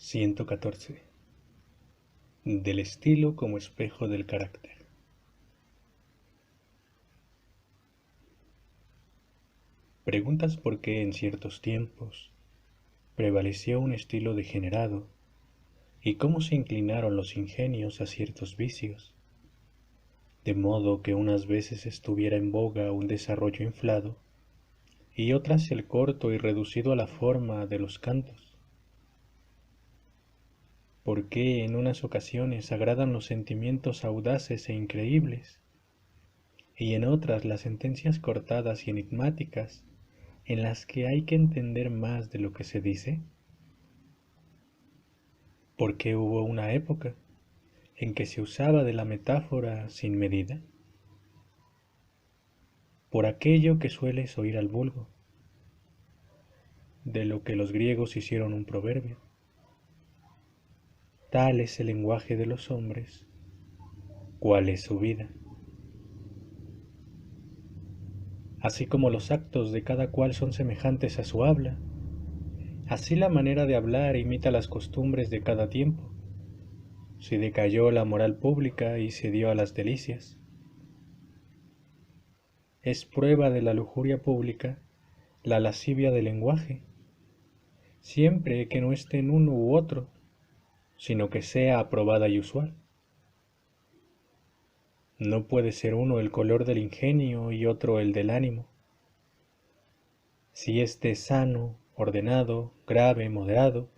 114. Del estilo como espejo del carácter. Preguntas por qué en ciertos tiempos prevaleció un estilo degenerado y cómo se inclinaron los ingenios a ciertos vicios, de modo que unas veces estuviera en boga un desarrollo inflado y otras el corto y reducido a la forma de los cantos. ¿Por qué en unas ocasiones agradan los sentimientos audaces e increíbles, y en otras las sentencias cortadas y enigmáticas en las que hay que entender más de lo que se dice? ¿Por qué hubo una época en que se usaba de la metáfora sin medida? Por aquello que sueles oír al vulgo, de lo que los griegos hicieron un proverbio. Tal es el lenguaje de los hombres, cuál es su vida. Así como los actos de cada cual son semejantes a su habla, así la manera de hablar imita las costumbres de cada tiempo. Si decayó la moral pública y se dio a las delicias, es prueba de la lujuria pública la lascivia del lenguaje, siempre que no esté en uno u otro, sino que sea aprobada y usual. No puede ser uno el color del ingenio y otro el del ánimo. Si éste es sano, ordenado, grave, moderado,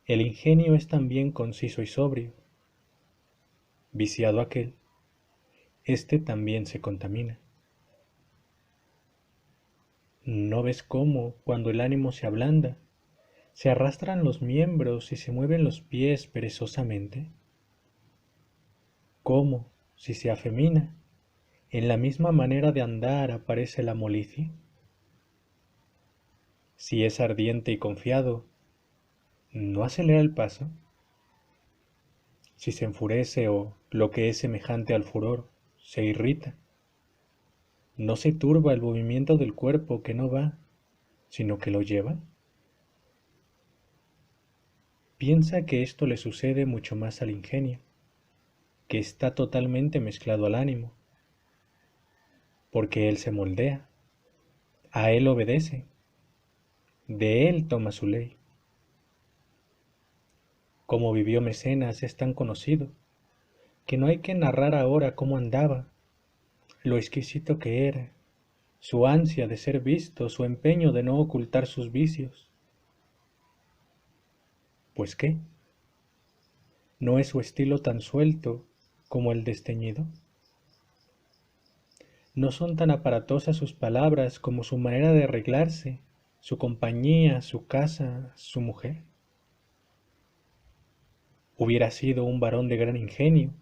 el ingenio es también conciso y sobrio. Viciado aquel, éste también se contamina. ¿No ves cómo, cuando el ánimo se ablanda, se arrastran los miembros y se mueven los pies perezosamente? ¿Cómo, si se afemina, en la misma manera de andar aparece la molicie? Si es ardiente y confiado, ¿no acelera el paso? Si se enfurece o, lo que es semejante al furor, se irrita, ¿no se turba el movimiento del cuerpo que no va, sino que lo lleva? Piensa que esto le sucede mucho más al ingenio, que está totalmente mezclado al ánimo, porque él se moldea, a él obedece, de él toma su ley. Como vivió Mecenas es tan conocido, que no hay que narrar ahora cómo andaba, lo exquisito que era, su ansia de ser visto, su empeño de no ocultar sus vicios. ¿Pues qué? ¿No es su estilo tan suelto como el desteñido? ¿No son tan aparatosas sus palabras como su manera de arreglarse, su compañía, su casa, su mujer? Hubiera sido un varón de gran ingenio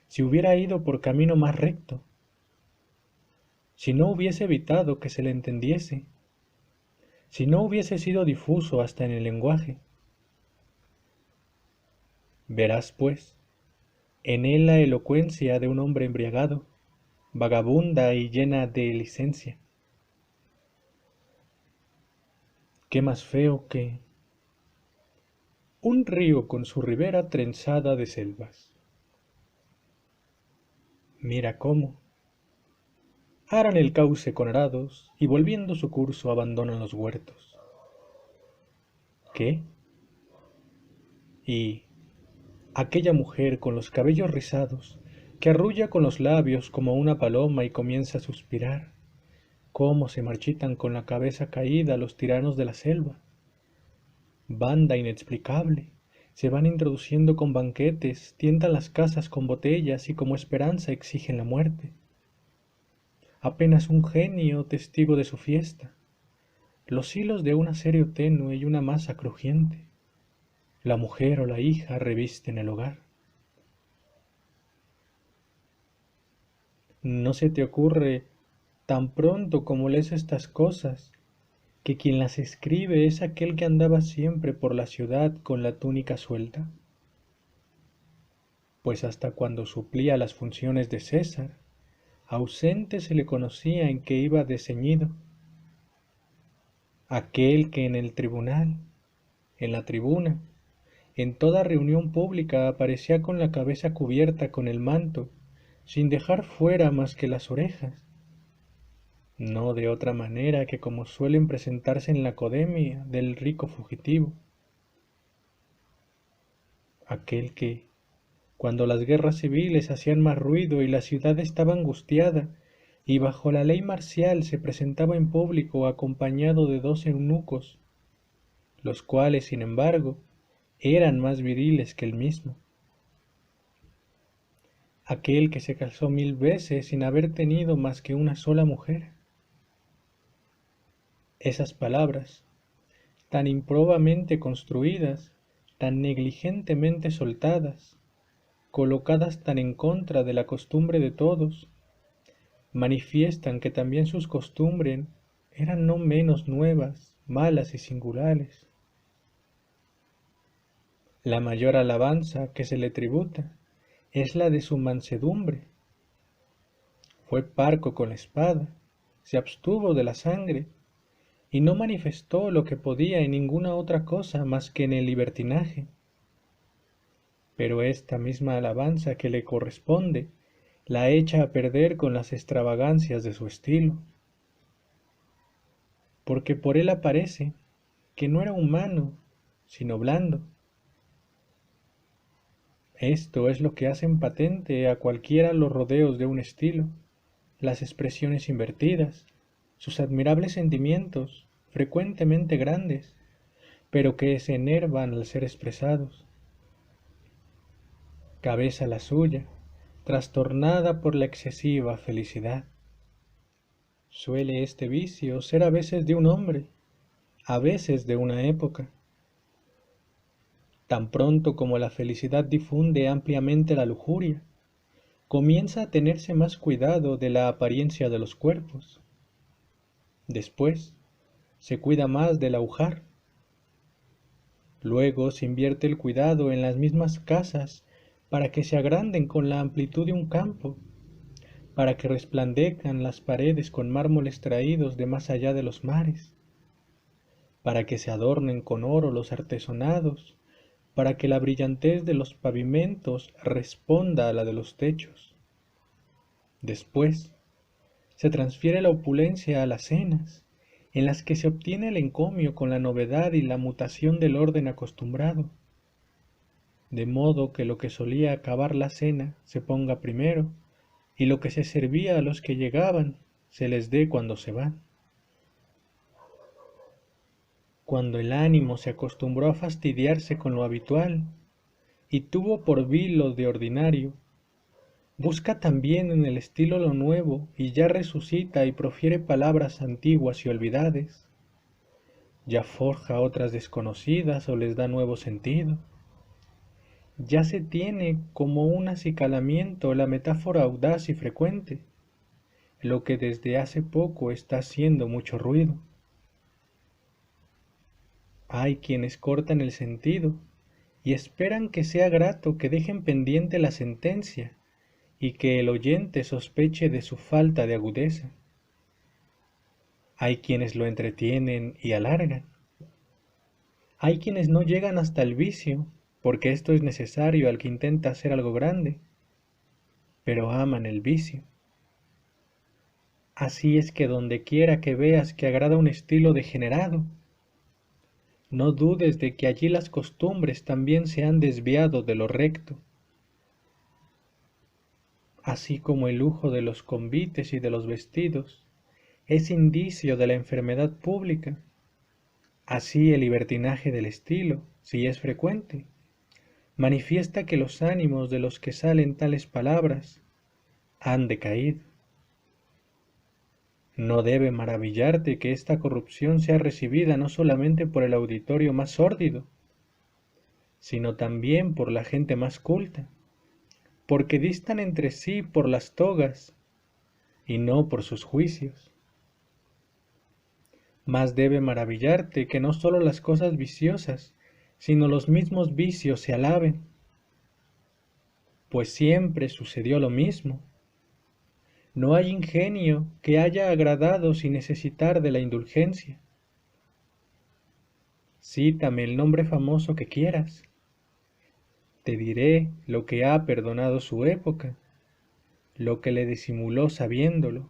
si hubiera ido por camino más recto, si no hubiese evitado que se le entendiese, si no hubiese sido difuso hasta en el lenguaje. Verás, pues, en él la elocuencia de un hombre embriagado, vagabunda y llena de licencia. ¿Qué más feo que un río con su ribera trenzada de selvas? Mira cómo aran el cauce con arados y volviendo su curso abandonan los huertos. ¿Qué? Y aquella mujer con los cabellos rizados, que arrulla con los labios como una paloma y comienza a suspirar, cómo se marchitan con la cabeza caída los tiranos de la selva. Banda inexplicable, se van introduciendo con banquetes, tientan las casas con botellas y como esperanza exigen la muerte. Apenas un genio testigo de su fiesta, los hilos de un acero tenue y una masa crujiente. La mujer o la hija revisten el hogar. ¿No se te ocurre, tan pronto como lees estas cosas, que quien las escribe es aquel que andaba siempre por la ciudad con la túnica suelta? Pues hasta cuando suplía las funciones de César, ausente se le conocía en que iba desceñido. Aquel que en el tribunal, en la tribuna, en toda reunión pública aparecía con la cabeza cubierta con el manto, sin dejar fuera más que las orejas. No de otra manera que como suelen presentarse en la academia del rico fugitivo, aquel que, cuando las guerras civiles hacían más ruido y la ciudad estaba angustiada, y bajo la ley marcial se presentaba en público acompañado de 2 eunucos, los cuales, sin embargo, eran más viriles que él mismo. Aquel que se casó 1000 veces sin haber tenido más que una sola mujer. Esas palabras, tan improbamente construidas, tan negligentemente soltadas, colocadas tan en contra de la costumbre de todos, manifiestan que también sus costumbres eran no menos nuevas, malas y singulares. La mayor alabanza que se le tributa es la de su mansedumbre. Fue parco con la espada, se abstuvo de la sangre, y no manifestó lo que podía en ninguna otra cosa más que en el libertinaje. Pero esta misma alabanza que le corresponde, la echa a perder con las extravagancias de su estilo, porque por él aparece que no era humano, sino blando. Esto es lo que hacen patente a cualquiera los rodeos de un estilo, las expresiones invertidas, sus admirables sentimientos, frecuentemente grandes, pero que se enervan al ser expresados. Cabeza la suya, trastornada por la excesiva felicidad. Suele este vicio ser a veces de un hombre, a veces de una época. Tan pronto como la felicidad difunde ampliamente la lujuria, comienza a tenerse más cuidado de la apariencia de los cuerpos. Después, se cuida más del ajuar. Luego se invierte el cuidado en las mismas casas para que se agranden con la amplitud de un campo, para que resplandezcan las paredes con mármoles traídos de más allá de los mares, para que se adornen con oro los artesonados, para que la brillantez de los pavimentos responda a la de los techos. Después, se transfiere la opulencia a las cenas, en las que se obtiene el encomio con la novedad y la mutación del orden acostumbrado, de modo que lo que solía acabar la cena se ponga primero, y lo que se servía a los que llegaban se les dé cuando se van. Cuando el ánimo se acostumbró a fastidiarse con lo habitual, y tuvo por vil lo de ordinario, busca también en el estilo lo nuevo y ya resucita y profiere palabras antiguas y olvidadas, ya forja otras desconocidas o les da nuevo sentido. Ya se tiene como un acicalamiento la metáfora audaz y frecuente, lo que desde hace poco está haciendo mucho ruido. Hay quienes cortan el sentido y esperan que sea grato que dejen pendiente la sentencia y que el oyente sospeche de su falta de agudeza. Hay quienes lo entretienen y alargan. Hay quienes no llegan hasta el vicio, porque esto es necesario al que intenta hacer algo grande, pero aman el vicio. Así es que donde quiera que veas que agrada un estilo degenerado, no dudes de que allí las costumbres también se han desviado de lo recto. Así como el lujo de los convites y de los vestidos es indicio de la enfermedad pública, así el libertinaje del estilo, si es frecuente, manifiesta que los ánimos de los que salen tales palabras han decaído. No debe maravillarte que esta corrupción sea recibida no solamente por el auditorio más sórdido, sino también por la gente más culta, porque distan entre sí por las togas y no por sus juicios. Más debe maravillarte que no sólo las cosas viciosas, sino los mismos vicios se alaben, pues siempre sucedió lo mismo. No hay ingenio que haya agradado sin necesitar de la indulgencia. Cítame el nombre famoso que quieras, Te diré lo que ha perdonado su época, lo que le disimuló sabiéndolo.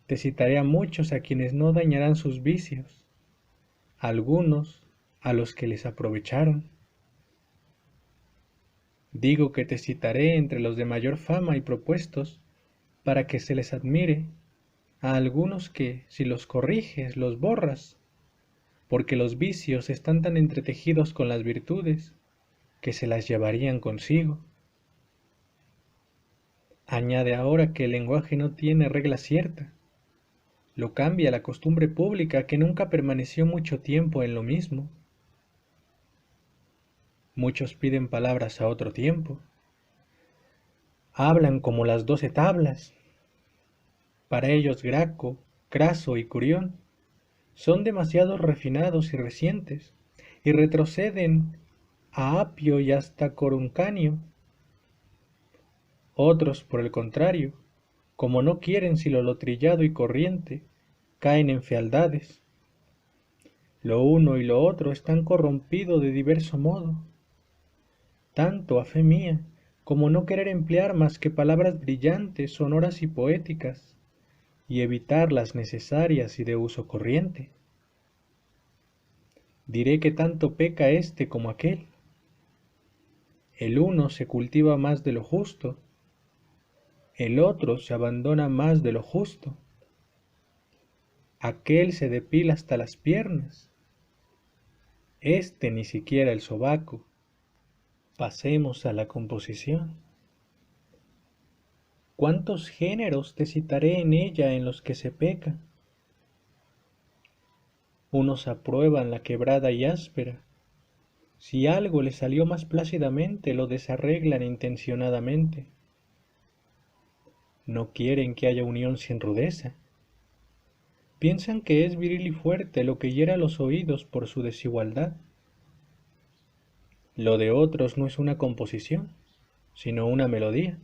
Te citaré a muchos a quienes no dañarán sus vicios, a algunos a los que les aprovecharon. Digo que te citaré entre los de mayor fama y propuestos, para que se les admire, a algunos que, si los corriges, los borras, porque los vicios están tan entretejidos con las virtudes, que se las llevarían consigo. Añade ahora que el lenguaje no tiene regla cierta, lo cambia la costumbre pública que nunca permaneció mucho tiempo en lo mismo. Muchos piden palabras a otro tiempo, hablan como las 12 tablas. Para ellos Graco, Craso y Curión son demasiado refinados y recientes, y retroceden a Apio y hasta Coruncanio. Otros, por el contrario, como no quieren sino lo trillado y corriente, caen en fealdades. Lo uno y lo otro están corrompido de diverso modo, tanto a fe mía, como no querer emplear más que palabras brillantes, sonoras y poéticas, y evitar las necesarias y de uso corriente. Diré que tanto peca éste como aquel. El uno se cultiva más de lo justo, el otro se abandona más de lo justo. Aquel se depila hasta las piernas, este ni siquiera el sobaco. Pasemos a la composición. ¿Cuántos géneros te citaré en ella en los que se peca? Unos aprueban la quebrada y áspera. Si algo les salió más plácidamente, lo desarreglan intencionadamente. No quieren que haya unión sin rudeza. Piensan que es viril y fuerte lo que hiera los oídos por su desigualdad. Lo de otros no es una composición, sino una melodía.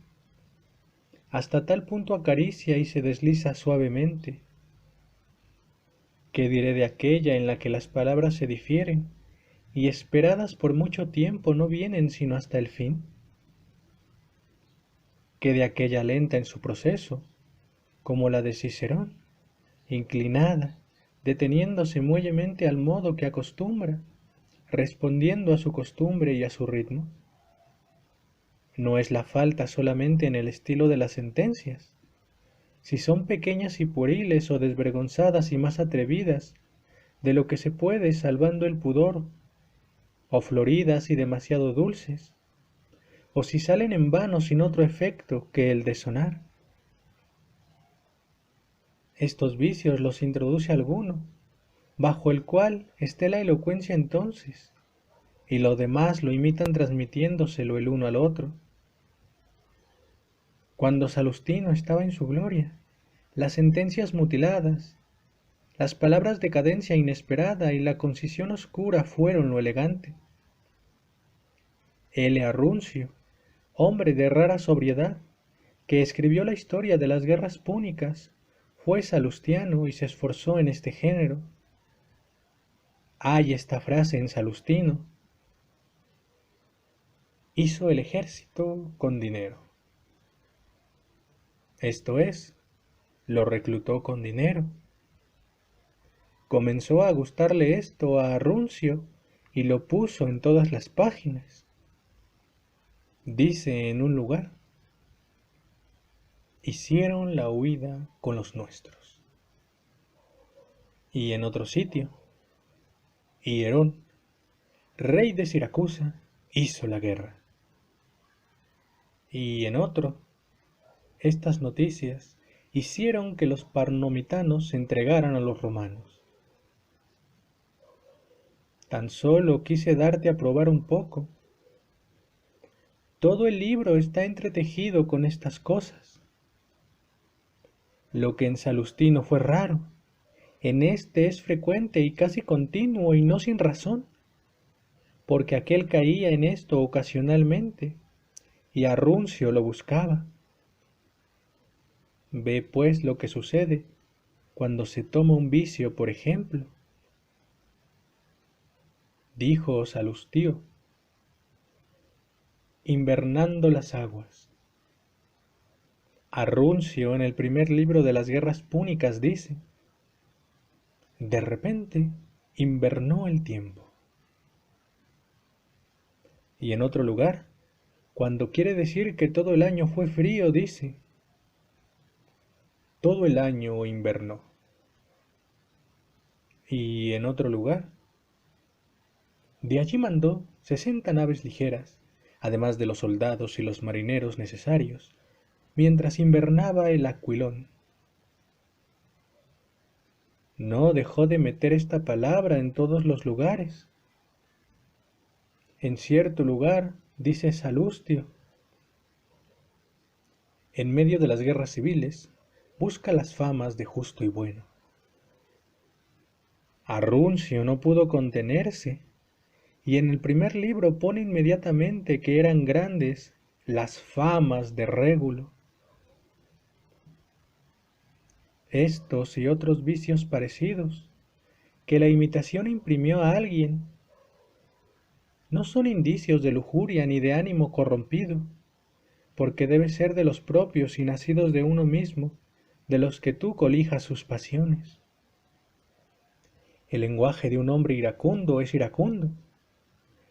Hasta tal punto acaricia y se desliza suavemente. ¿Qué diré de aquella en la que las palabras se difieren y esperadas por mucho tiempo no vienen sino hasta el fin? ¿Qué de aquella lenta en su proceso, como la de Cicerón, inclinada, deteniéndose muellemente al modo que acostumbra, respondiendo a su costumbre y a su ritmo? No es la falta solamente en el estilo de las sentencias. Si son pequeñas y pueriles o desvergonzadas y más atrevidas de lo que se puede salvando el pudor, o floridas y demasiado dulces, o si salen en vano sin otro efecto que el de sonar. Estos vicios los introduce alguno, bajo el cual esté la elocuencia entonces, y lo demás lo imitan transmitiéndoselo el uno al otro. Cuando Salustino estaba en su gloria, las sentencias mutiladas, las palabras de cadencia inesperada y la concisión oscura fueron lo elegante. L. Arruncio, hombre de rara sobriedad, que escribió la historia de las guerras púnicas, fue salustiano y se esforzó en este género. Hay esta frase en Salustino: hizo el ejército con dinero. Esto es, lo reclutó con dinero. Comenzó a gustarle esto a Arruncio y lo puso en todas las páginas. Dice en un lugar: hicieron la huida con los nuestros. Y en otro sitio: Hierón, rey de Siracusa, hizo la guerra. Y en otro: estas noticias hicieron que los parnomitanos se entregaran a los romanos. Tan solo quise darte a probar un poco. Todo el libro está entretejido con estas cosas. Lo que en Salustino fue raro, en este es frecuente y casi continuo y no sin razón, porque aquel caía en esto ocasionalmente, y Arruncio lo buscaba. Ve pues lo que sucede cuando se toma un vicio, por ejemplo. Dijo Salustio: Invernando las aguas. Arruncio en el primer libro de las guerras púnicas dice: de repente invernó el tiempo. Y en otro lugar, cuando quiere decir que todo el año fue frío, dice: todo el año invernó. Y en otro lugar, de allí mandó 60 naves ligeras, además de los soldados y los marineros necesarios, mientras invernaba el Aquilón. No dejó de meter esta palabra en todos los lugares. En cierto lugar, dice Salustio, en medio de las guerras civiles, busca las famas de justo y bueno. Arruncio no pudo contenerse, y en el primer libro pone inmediatamente que eran grandes las famas de Régulo. Estos y otros vicios parecidos, que la imitación imprimió a alguien, no son indicios de lujuria ni de ánimo corrompido, porque debe ser de los propios y nacidos de uno mismo, de los que tú colijas sus pasiones. El lenguaje de un hombre iracundo es iracundo,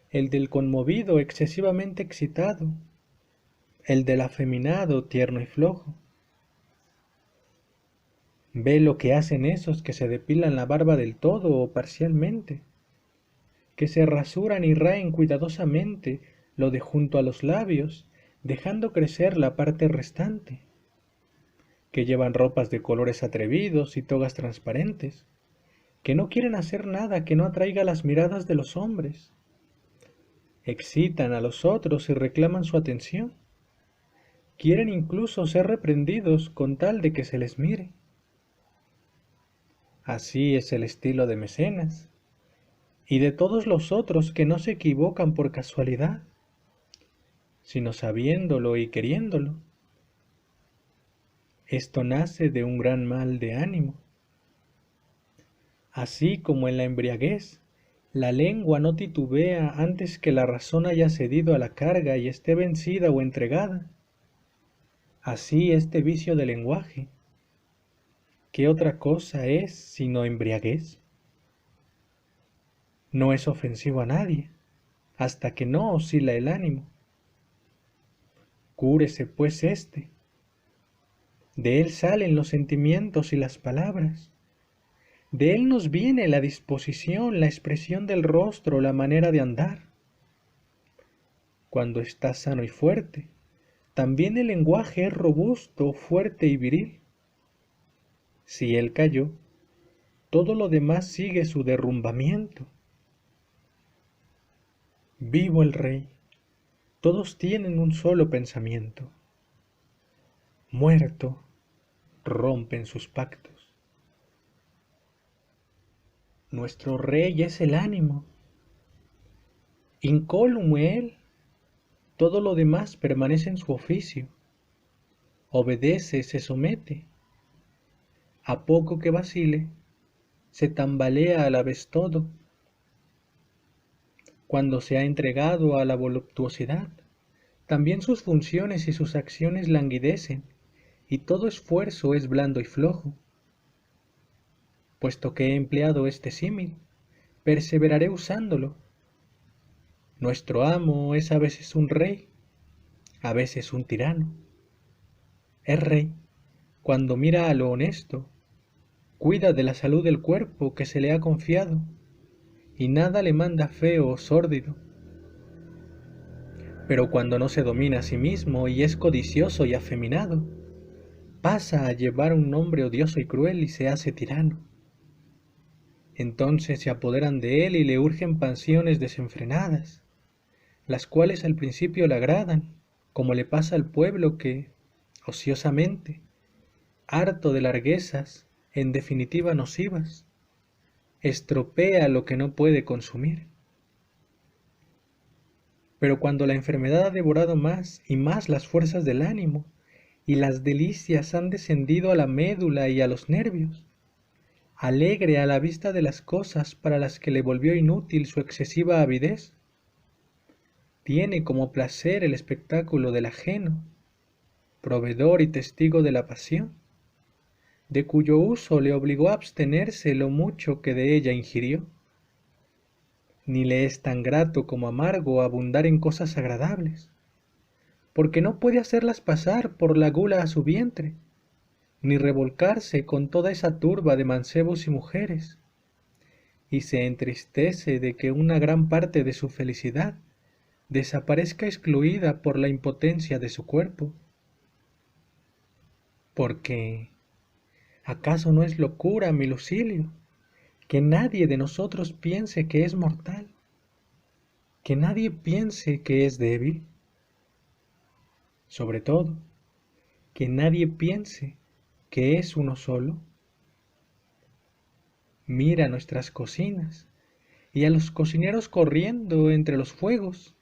el del conmovido excesivamente excitado, el del afeminado tierno y flojo. Ve lo que hacen esos que se depilan la barba del todo o parcialmente, que se rasuran y raen cuidadosamente lo de junto a los labios, dejando crecer la parte restante, que llevan ropas de colores atrevidos y togas transparentes, que no quieren hacer nada que no atraiga las miradas de los hombres, excitan a los otros y reclaman su atención, quieren incluso ser reprendidos con tal de que se les mire. Así es el estilo de Mecenas, y de todos los otros que no se equivocan por casualidad, sino sabiéndolo y queriéndolo. Esto nace de un gran mal de ánimo. Así como en la embriaguez, la lengua no titubea antes que la razón haya cedido a la carga y esté vencida o entregada. Así este vicio del lenguaje, ¿qué otra cosa es sino embriaguez? No es ofensivo a nadie, hasta que no oscila el ánimo. Cúrese pues éste. De él salen los sentimientos y las palabras. De él nos viene la disposición, la expresión del rostro, la manera de andar. Cuando está sano y fuerte, también el lenguaje es robusto, fuerte y viril. Si él cayó, todo lo demás sigue su derrumbamiento. Vivo el rey, todos tienen un solo pensamiento. Muerto, rompen sus pactos. Nuestro rey es el ánimo. Incólume él, todo lo demás permanece en su oficio. Obedece, se somete. A poco que vacile, se tambalea a la vez todo. Cuando se ha entregado a la voluptuosidad, también sus funciones y sus acciones languidecen, y todo esfuerzo es blando y flojo. Puesto que he empleado este símil, perseveraré usándolo. Nuestro amo es a veces un rey, a veces un tirano. Es rey cuando mira a lo honesto, cuida de la salud del cuerpo que se le ha confiado, y nada le manda feo o sórdido. Pero cuando no se domina a sí mismo y es codicioso y afeminado, pasa a llevar un nombre odioso y cruel y se hace tirano. Entonces se apoderan de él y le urgen pasiones desenfrenadas, las cuales al principio le agradan, como le pasa al pueblo que, ociosamente, harto de larguezas, en definitiva nocivas, estropea lo que no puede consumir. Pero cuando la enfermedad ha devorado más y más las fuerzas del ánimo, y las delicias han descendido a la médula y a los nervios, alegre a la vista de las cosas para las que le volvió inútil su excesiva avidez, tiene como placer el espectáculo del ajeno, proveedor y testigo de la pasión, de cuyo uso le obligó a abstenerse lo mucho que de ella ingirió. Ni le es tan grato como amargo abundar en cosas agradables, porque no puede hacerlas pasar por la gula a su vientre, ni revolcarse con toda esa turba de mancebos y mujeres, y se entristece de que una gran parte de su felicidad desaparezca excluida por la impotencia de su cuerpo, porque ¿acaso no es locura, mi Lucilio, que nadie de nosotros piense que es mortal, que nadie piense que es débil? Sobre todo, que nadie piense que es uno solo. Mira nuestras cocinas y a los cocineros corriendo entre los fuegos.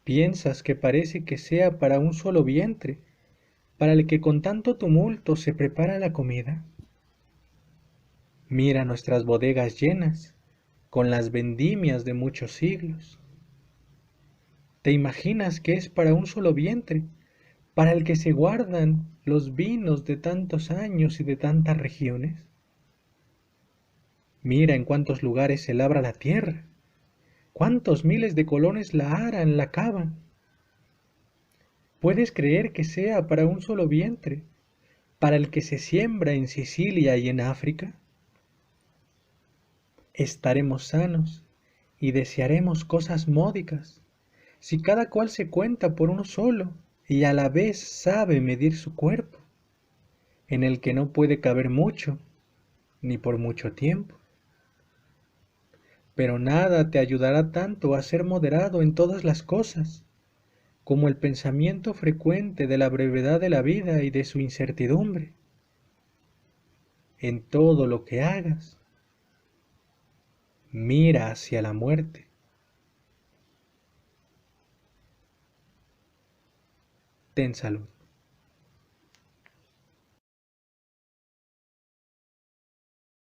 ¿Piensas que parece que sea para un solo vientre, para el que con tanto tumulto se prepara la comida? Mira nuestras bodegas llenas, con las vendimias de muchos siglos. ¿Te imaginas que es para un solo vientre, para el que se guardan los vinos de tantos años y de tantas regiones? Mira en cuántos lugares se labra la tierra, cuántos miles de colones la aran, la cavan. ¿Puedes creer que sea para un solo vientre, para el que se siembra en Sicilia y en África? Estaremos sanos y desearemos cosas módicas, si cada cual se cuenta por uno solo y a la vez sabe medir su cuerpo, en el que no puede caber mucho, ni por mucho tiempo. Pero nada te ayudará tanto a ser moderado en todas las cosas, como el pensamiento frecuente de la brevedad de la vida y de su incertidumbre. En todo lo que hagas, mira hacia la muerte. Ten salud.